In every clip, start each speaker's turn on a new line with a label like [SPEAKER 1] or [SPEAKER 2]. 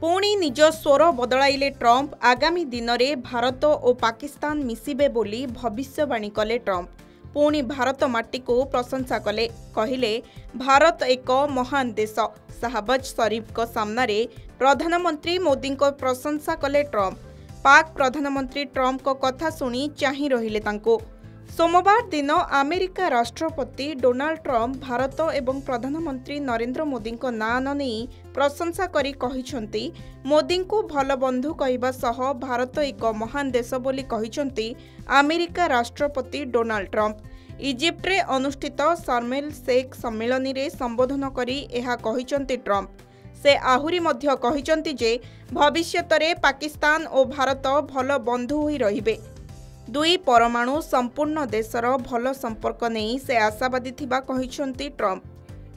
[SPEAKER 1] पुणी निज स्वर बदलाइले ट्रंप आगामी दिन में भारत और पाकिस्तान मिसिबे बोली भविष्यवाणी कले ट्रंप। पुणी भारत माटी को प्रशंसा कले, कहिले भारत एक महान देश। शाहबाज शरीफ को सामने प्रधानमंत्री मोदी को प्रशंसा कले ट्रंप। पाक प्रधानमंत्री ट्रंप को कथा सुनी चाहि रहिले तांको। सोमवार दिन अमेरिका राष्ट्रपति डोनाल्ड ट्रंप भारत एवं प्रधानमंत्री नरेंद्र मोदी को नाम न नहीं प्रशंसा करी कहिसंती मोदी को भल बंधु कहवा सह भारत एक महान देश बोली कहिसंती अमेरिका राष्ट्रपति डोनाल्ड ट्रंप। इजिप्ट रे अनुष्ठित शार्मेल शेख सम्मेलन रे संबोधन करी एहा कहिसंती ट्रंप। से आहुरी मध्य कहिसंती जे भविष्यत रे पाकिस्तान और भारत भल बंधु होई रहिबे। दुई परमाणु संपूर्ण देशर भल संपर्क नहीं से आशावादी थिबा कहिसंती ट्रंप।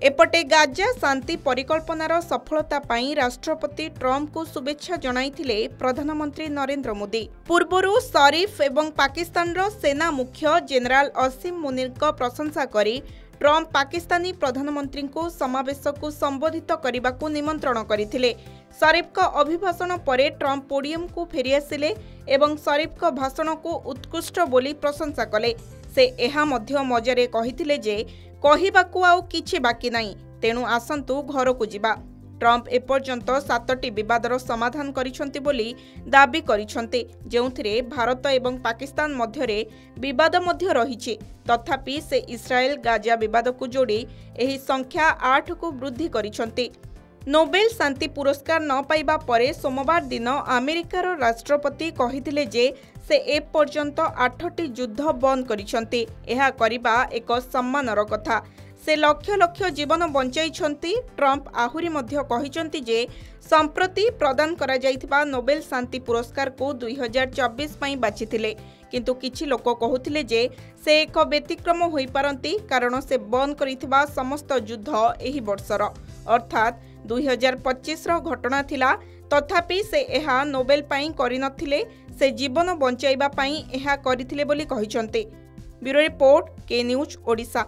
[SPEAKER 1] एपटे गाजा शांति परिकल्पनार सफलता पाई राष्ट्रपति ट्रंप को शुभेच्छा जणाइथिले प्रधानमंत्री नरेंद्र मोदी। पूर्वरु शरीफ एवं पाकिस्तान सेना मुख्य जनरल असीम मुनीर को प्रशंसा करी ट्रंप पाकिस्तानी प्रधानमंत्री को समावेश को संबोधित करने को निमंत्रण करथिले। शरीफ का अभिभाषण परे ट्रंप पोडियम को फेरी आसिले एवं शरीफ का भाषण को उत्कृष्ट बोली प्रशंसा कले। से एहा मध्य मजारे कहिथिले जे कहिबाकू आउ किछि बाकी नाही, तेणु आसंतु घर को जिबा। ट्रंप एपर्यंत 7टी विवादर समाधान करिसंती बोली दाबी करिसंती, जेउथिरे भारत एवं पाकिस्तान मध्यरे विवाद मध्य रहिछि। तथापि से इस्राएल गाजा विवाद को जोड़ी एही संख्या 8 को वृद्धि करिसंती। नोबेल शांति पुरस्कार न पाइबा परे सोमवार दिन अमेरिकार राष्ट्रपति कहिथिले जे से ए पर्यंत 8टी युद्ध बंद करिसंती। एहा करिबा एक सम्मानर कथा। से लक्ष लक्ष जीवन बंचाइछंती। ट्रंप आहुरी मध्य कहिसंती जे संप्रति प्रदान करा जाइथिबा नोबेल शांति पुरस्कार को 2024 पई बाछिथिले, किंतु किछि लोक कहुथिले जे से एक व्यतिक्रम होई पारंती कारण से बंद करिथिबा समस्त युद्ध एही वर्षर अर्थात 2025 रो घटना थिला। तथापि से एहा नोबेल पई करिनथिले, से जीवन बंचाइबा पई एहा करिथिले बोली कहिसंती। ब्यूरो रिपोर्ट, के न्यूज, ओडिशा।